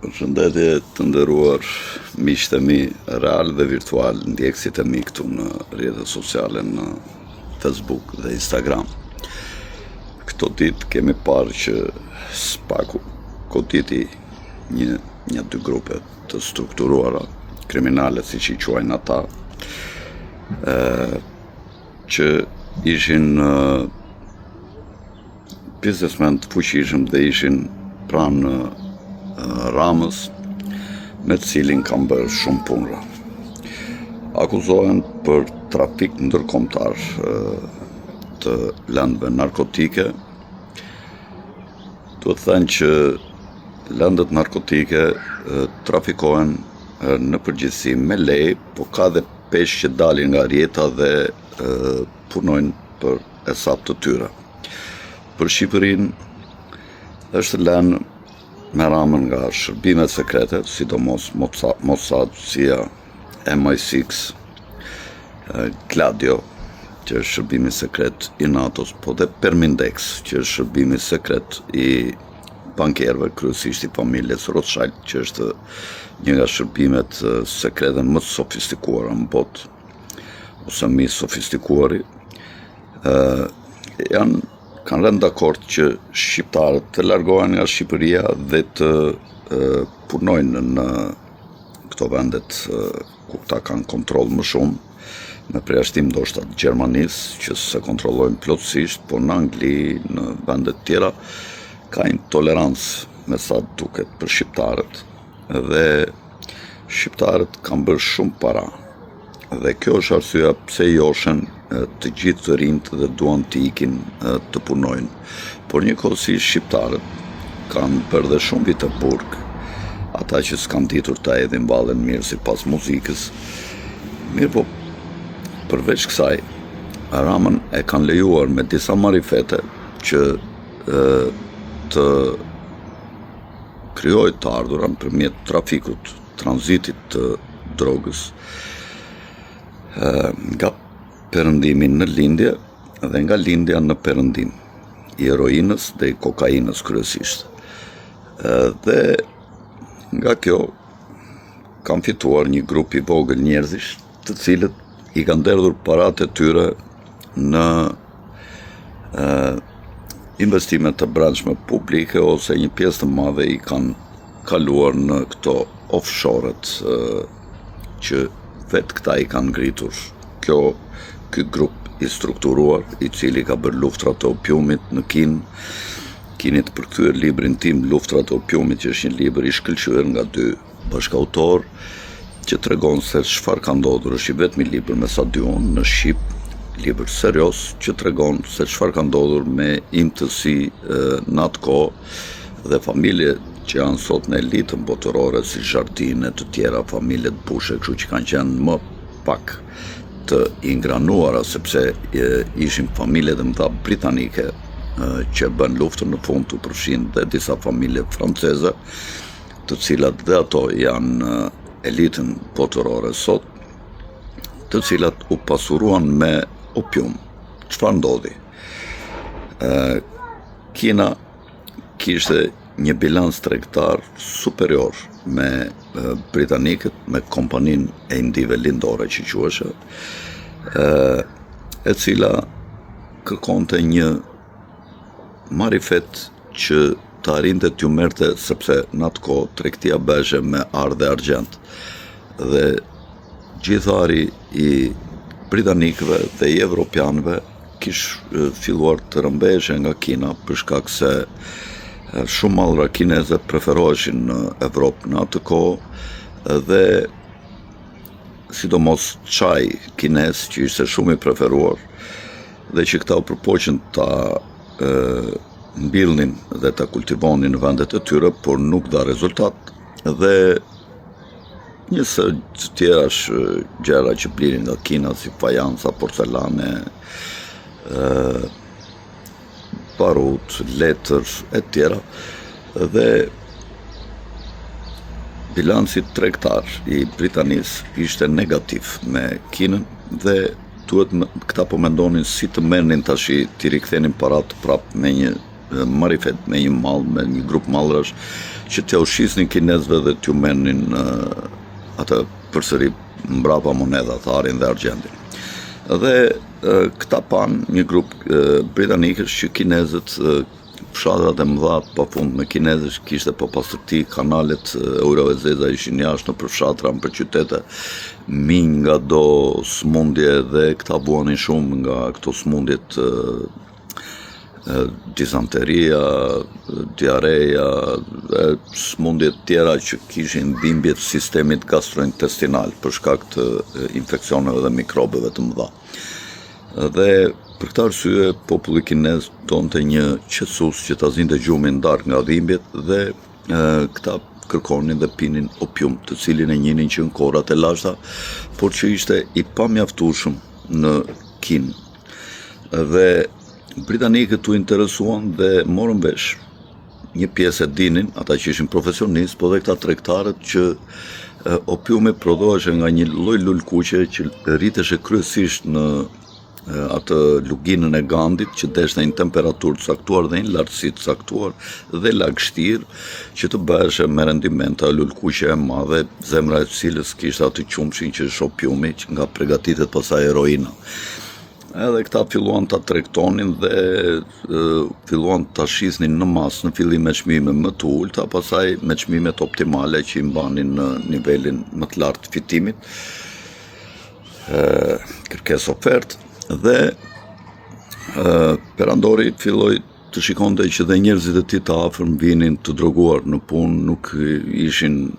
Përshëndetje të nderuar miqtë e mi real dhe virtual, ndjekësit e mi këtu në rrjetet sociale në Facebook dhe Instagram. Këto ditë kemi parë që spaku koditi një dy grupe të strukturuara, kriminale si që i quajnë ata, që ishin biznesmen të fuqishëm dhe ishin pranë Ramës, me të cilin kam bërë shumë punëra. Akuzohen për trafik ndërkombëtar të lëndëve narkotike. Duhet thënë që lëndët narkotike trafikohen në përgjithësi me lejë, po ka dhe peshë që dalin nga rjeta dhe punojnë për hesab të tyre. Për Shqipërinë është lënë me Ramën nga shërbimet sekrete, sidomos Mossad, CIA, MI6, Gladio, që është shërbimi sekret i NATO-s, po dhe Permindex, që është shërbimi sekret i bankerëve, kryesisht i familjes Rothschild, që është një nga shërbimet sekrete më sofistikuara në botë, ose më sofistikuari, kanë rënë dakord që shqiptarët të largohen nga Shqipëria dhe të punojnë në këto vendet ku ta kanë kontroll më shumë, me përjashtim ndoshta të Gjermanisë, që se kontrollojnë plotësisht, po në Angli, në vendet tjera, ka intolerancë me sa duket për shqiptarët. Dhe shqiptarët kanë bërë shumë para. Dhe kjo është arsyeja pse joshen të gjithë të rinjt dhe duan të ikin të punojnë. Por njëkohësisht shqiptarët kanë bërë dhe shumë vite burg, ata që s'kan ditur ta hedhin ballen mirë sipas muzikës. Mirë po, përveç kësaj, Ramën e kanë lejuar me disa marifete që të krijojë të ardhuran përmjet trafikut, tranzitit të drogës, nga perëndimin në lindje dhe nga lindja në perëndim, i heroinës dhe i kokainës kryesisht. Dhe nga kjo kanë fituar një grup i vogël njerëzish, të cilët i kanë derdhur paratë e tyre në investimet të brendshme publike, ose një pjesë të madhe i kanë kaluar në këto offshore-et që vetë këta i kanë ngritur. Ky grup i strukturuar, i cili ka bërë luftrat e opiumit në Kinit përkthyer librin tim Luftrat e opiumit, që është një libër i shkëlqyer nga dy bashkautor, që tregon se çfarë ka ndodhur. Është i vetmi libër me sa di unë në Shqip, libër serioz që tregon se çfarë ka ndodhur me imtësi në atë kohë dhe familje që janë sot në elitën botërore, si Jardine, të tjera familje të bushe, kështu që kanë qenë më pak të ingranuara, sepse ishin familje të mëdha britanike që bën luftën në fund, të përfshin dhe disa familje franceze, të cilat dhe ato janë elitën botërore sot, të cilat u pasuruan me opium. Çfarë ndodhi? Kina kishte një bilans tregtar superior me britanikët, me kompaninë e indive lindore që quheshe, e cila kërkonte një marifet që të arrinte t'ju merrte, sepse në atë kohë tregtia behej me arë dhe argjend. Dhe gjithari i britanikëve dhe i evropianëve kishte filluar të rëmbeheshe nga Kina për shkak se shumë mallra kineze preferoheshin në Evropë në atë kohë, dhe sidomos çaj kinez që ishte shumë i preferuar, dhe që këta u përpoqën ta mbillnin dhe ta kultivonin në vendet e tyre, por nuk dha rezultat. Dhe një së të tjera gjëra që blinin nga Kina, si fajansa, porcelane, barut, letër, e tjera, dhe bilanci tregtar i Britanisë ishte negativ me Kinën, dhe këta po mendonin si të merrnin tash t'i rikthenin paratë prap me një marifet me një mall, me një grup mallrash që t'ja ushisnin kinezëve dhe t'ju merrnin atë përsëri mbrapa monedhat, arin dhe argjentin. Dhe këta pan një grup britanikësh që kinezët, fshatrat e mëdha pafund me kinezësh kishte po pastërti, kanalet Eurovezeza ishin jashtë në përfshatra, në për qytete, minj nga do smundje dhe këta buanin shumë nga këto smundjet disanteria, diareja dhe smundjet tjera që kishin dhimbje të sistemit gastrointestinal për shkak të infeksioneve dhe mikrobeve të mëdha. Dhe për këtë arsye populli kinez donte një qetësues që ta zinte gjumin ndarë nga dhimbjet dhe këta kërkonin dhe pinin opium, të cilin e njihnin që në kohrat e lashta, por që ishte i pamjaftueshëm në Kinë. Dhe britanikët u interesuan dhe morën vesh një pjesë e dinin, ata që ishin profesionistë, po dhe këta tregtarët që opiumi prodhohej nga një lloj lulkuqe që rriteshe kryesisht në atë luginën e gandit që deshte një temperaturë të caktuar dhe një lartësi të caktuar dhe lagështirë që të bëheshe me rendiment të lulkuqe e madhe, zemra e cilës kishte atë qumshin që është opiumi që nga përgatitet pasaj heroina. Edhe këta filluan ta tregtonin dhe filluan ta shisnin në masë në fillim me çmime më të ulta, pastaj me çmimet optimale që i mbanin në nivelin më të lartë të fitimit, kërkesë ofertë. Dhe perandori filloi të shikonte që dhe njerëzit e tij të afërm vinin të droguar në punë, nuk ishin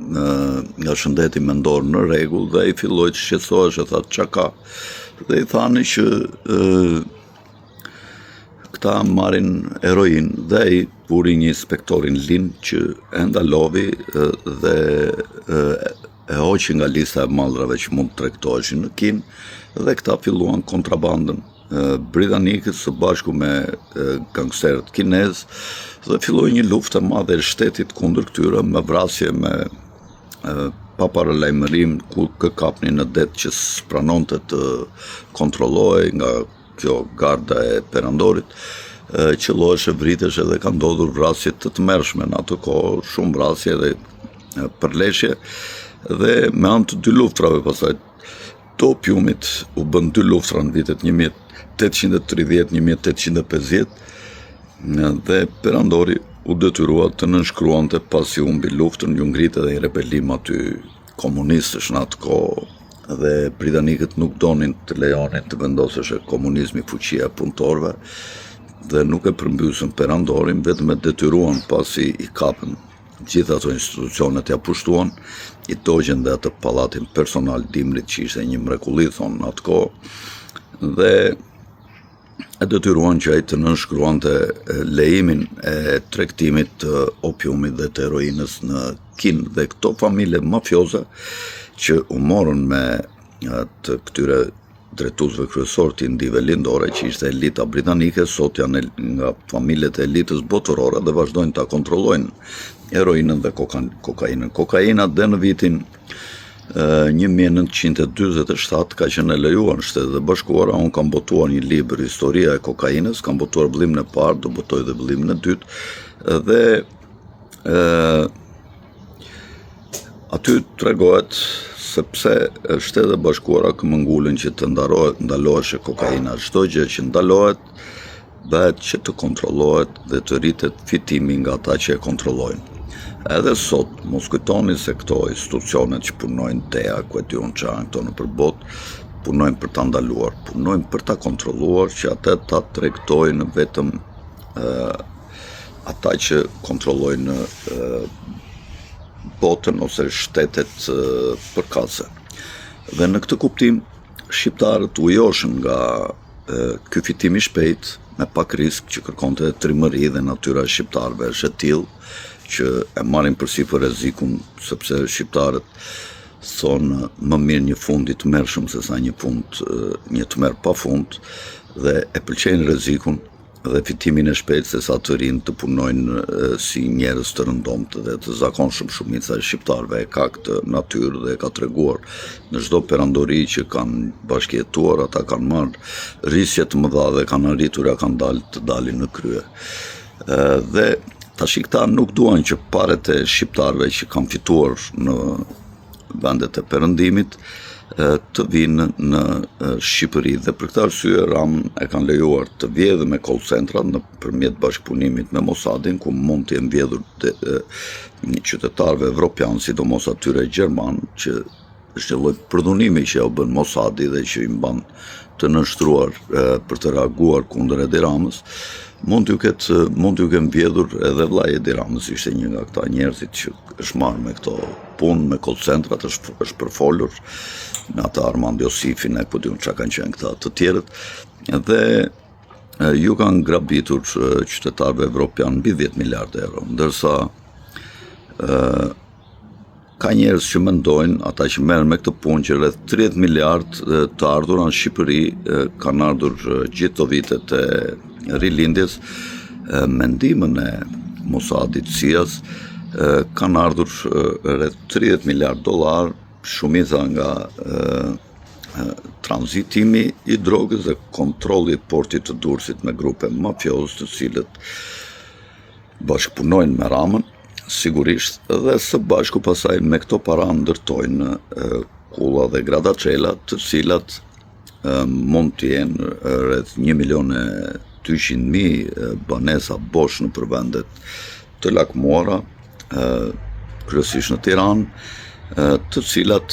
nga shëndeti mendor në rregull dhe i filloi të shqetësohej, tha çka ka. Dhe i thani që këta marrin heroin dhe i puri një inspektorin lin që e ndalovi dhe e hoqi nga lista e mallrave që mund të tregtoheshin në Kinë dhe këta filluan kontrabandën britanikët së bashku me gangsterët kinez dhe filloi një luftë e madhe e shtetit kundër këtyre me vrasje, me pa paralajmërim, ku kapnin në det që s'pranonte të kontrollohej nga kjo garda e perandorit, qelloheshe, vriteshe dhe ka ndodhur vrasje të tmerrshme në atë kohë, shumë vrasje dhe përleshje dhe me anë të dy luftrave pastaj të opiumit u bën dy luftra në vitet 1830-1850 dhe perandori u detyrua të nënshkruante pasi humbi luftën, ju ngrit edhe një rebelim aty komunistësh në atë kohë dhe britanikët nuk donin të lejonin të vendoseshe komunizmi fuqia e punëtorëve dhe nuk e përmbysën perandorin, vetëm e detyruan pasi i kapën gjitha ato institucionet ja pushtuan, i dogjen dhe atë pallatin personal dimrit që ishte një mrekulli, thonë në atë kohë, dhe e detyruan që ai të nënshkruante lejimin e tregtimit të opiumit dhe të heroinës në Kinë dhe këto familje mafioze që u morën me të këtyre drejtuesve kryesor të indive lindore që ishte elita britanike, sot janë nga familjet e elitës botërore dhe vazhdojnë ta kontrollojnë heroinën dhe kokainën. Kokaina dhe në vitin 1947 ka qenë e lejuar në Shtetet e Bashkuara. Unë kam botuar një libër, Historia e kokainës, kam botuar vëllimin e parë, do botoj dhe vëllimin e dytë dhe aty tregohet sepse Shtetet e Bashkuara këmbëngulën që të ndaloheshe kokaina. Çdo gjë që ndalohet bëhet që të kontrollohet dhe të rritet fitimi nga ata që e kontrollojnë. Edhe sot, mos kujtoni se këto institucionet që punojnë TEA, ku e diun çan këto në përbot, punojnë për ta ndaluar, punojnë për ta kontrolluar që ata ta tregtojnë vetëm ata që kontrollojnë botën ose shtetet përkatëse. Dhe në këtë kuptim, shqiptarët u joshën nga ky fitim i shpejt me pak risk që kërkonte trimëri dhe natyra e shqiptarëve është e tillë që e marrin përsipër rrezikun, sepse shqiptarët thonë më mirë një fund i tmerrshëm se sa një tmerr pa fund dhe e pëlqejnë rrezikun dhe fitimin e shpejtë se sa të rinë të punojnë si njerëz të rëndomtë dhe të zakonshëm. Shumica e shqiptarëve e ka këtë natyrë dhe e ka treguar në çdo perandori që kanë bashkëjetuar, ata kanë marrë risje të mëdha dhe kanë arritur, kanë dalin në krye. Dhe tash këta nuk duan që paret e shqiptarëve që kanë fituar në vendet e perëndimit të vinë në Shqipëri, dhe për këtë arsye Rama e kanë lejuar të vjedhë me call centrat nëpërmjet bashkëpunimit me Mossadin, ku mund të jenë vjedhur qytetarëve evropian, sidomos atyre gjerman, që është një lloj përdhunimi që ja u bën Mossadi dhe që i mban të nënshtruar për të reaguar kundër Edi Ramës. Mund t'ju kenë vjedhur edhe vllai Edi Ramës, ishte një nga këta njerëzit që është marrë me këto punë me call centrat, është përfolur me ata Armand Josifin, e po diun çka kanë qenë këta të tjerët, dhe ju kanë grabitur qytetarëve evropian mbi 10 miliardë euro, ndërsa ka njerëz që mendojnë, ata që merren me këtë punë, që rreth 30 miliardë të ardhura në Shqipëri kanë ardhur gjithë të vitet e rilindjes me ndihmën e Mossadit, CIA-s, kanë ardhur rreth 30 miliardë dollar, shumica nga tranzitimi i drogës dhe kontrolli i portit të Durrësit me grupe mafioze të cilët bashkëpunojnë me Ramën, sigurisht, dhe së bashku pasaj me këto para ndërtojnë kulla dhe gradaçela, të cilat mund të jenë rreth 1.200.000 banesa bosh në përvendet të lakmuara, kryesisht në Tiranë, të cilat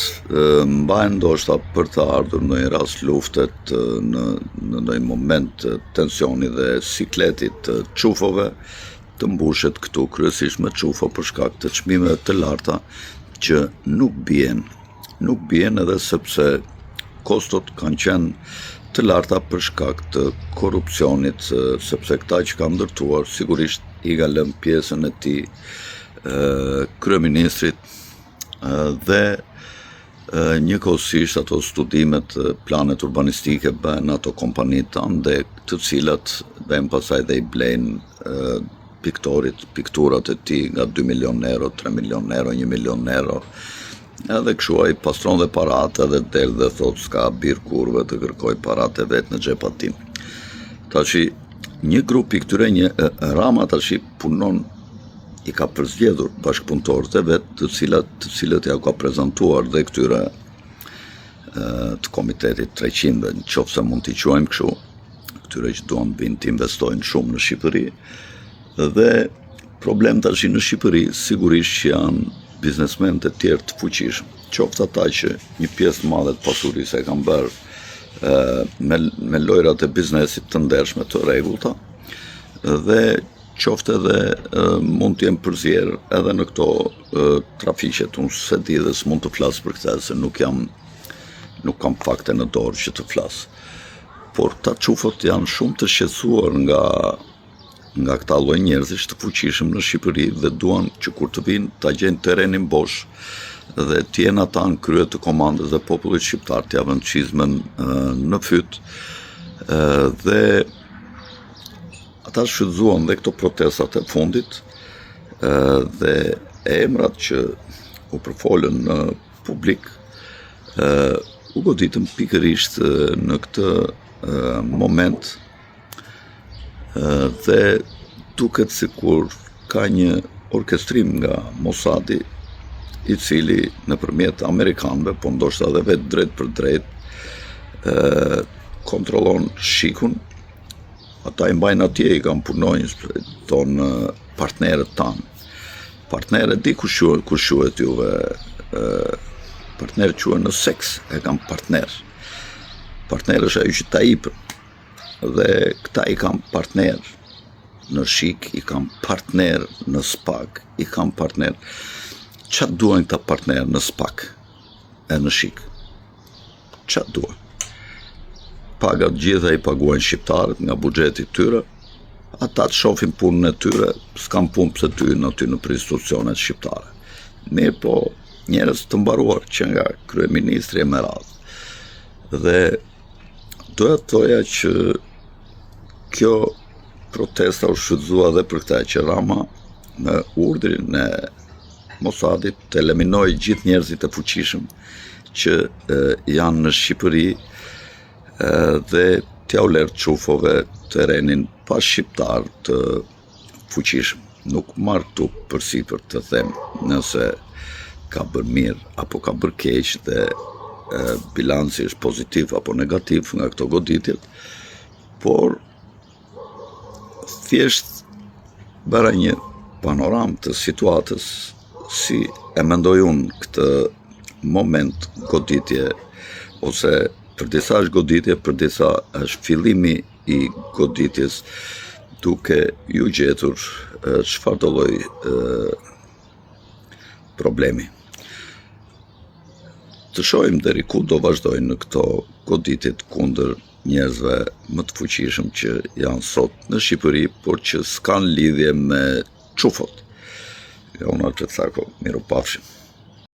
mbajnë ndoshta për të ardhur në një rast luftet, në një moment tensioni dhe sikletit të çufove, të mbushet këtu kryesisht me çufa për shkak të çmimeve të larta që nuk bien edhe sepse kostot kanë qenë të larta për shkak të korrupsionit, sepse këta që kanë ndërtuar sigurisht i ka lënë pjesën e tij kryeministrit, dhe njëkohësisht ato studimet, planet urbanistike bën ato kompanitë tanë, dhe të cilat bën pasaj dhe i blejnë piktorit pikturat e tij nga 2 milion euro, 3 milion euro, 1 milion euro, edhe kështu ai pastron dhe paratë edhe del dhe thot s'ka bir kurve të kërkoj paratë vetë në xhepat tim. Tashi një grup i këtyre Rama tashi punon, i ka përzgjedhur bashkëpunëtorët e vet, të cilët ja ka prezantuar dhe këtyre të komitetit 300, nëse mund t'i quajmë kështu, këtyre që duan të vinë të investojnë shumë në Shqipëri. Dhe problem tash në Shqipëri sigurisht që janë biznesmen të tjerë të fuqishëm, qoftë ata që një pjesë të madhe të pasurisë e kanë bërë me lojrat e biznesit të ndershme të rregullta, dhe qoftë edhe mund të jenë përzier edhe në këto trafiqet. Unë se di dhe s'mund të flas për këtë, se nuk kam fakte në dorë që të flas. Por ta çufot janë shumë të shqetësuar nga këta lloj njerëzish të fuqishëm në Shqipëri, dhe duan që kur të vinë ta gjejnë terrenin bosh dhe të jenë ata në krye të komandës dhe popullit shqiptar të javën çizmën në fyt, dhe ata shfrytzuan dhe këto protestat e fundit, dhe emrat që u përfolën në publik u goditën pikërisht në këtë moment, dhe duket sikur ka një orkestrim nga Mossadi, i cili nëpërmjet amerikanëve, po ndoshta edhe vetë drejt për drejt, kontrollon shikun. Ata i mbajnë atje, i kanë punonjë tonë partnerët tanë. Partnerët di kush quhet juve, partnerët quhen në seks, e kanë partner. Partner është ajo që ta ipën. Dhe këta i kam partner në shik, i kam partner në spak, i kam partner. Çfarë duan këta partner në spak e në shik? Çfarë duan? Pagat gjitha i paguajnë shqiptarët nga buxheti i tyre, ata të shohin punën e tyre, s'kan punë pse ty në institucionet shqiptare. Mirë po, njerëz të mbaruar që nga kryeministri e me radhë. Dhe doja të thoja që kjo protesta u shfrytëzua dhe për këtë që Rama në urdhrin e Mossadit të eliminoj gjithë njerëzit e fuqishëm që janë në Shqipëri dhe t'ja u lërë qufove terrenin pa shqiptar të fuqishëm. Nuk marr këtu përsipër të them nëse ka bërë mirë apo ka bërë keq dhe bilanci është pozitiv apo negativ nga këto goditjet, por thjesht bëra një panoram të situatës si e mendoj unë këtë moment goditje, ose për disa është goditje, për disa është fillimi i goditjes, duke ju gjetur çfarë do lloj problemi. Të shohim deri ku do vazhdojnë në këto goditjet kundër njerëzve më të fuqishëm që janë sot në Shqipëri, por që s'kan lidhje me çufot. Unë atë të thako, miru pafshim.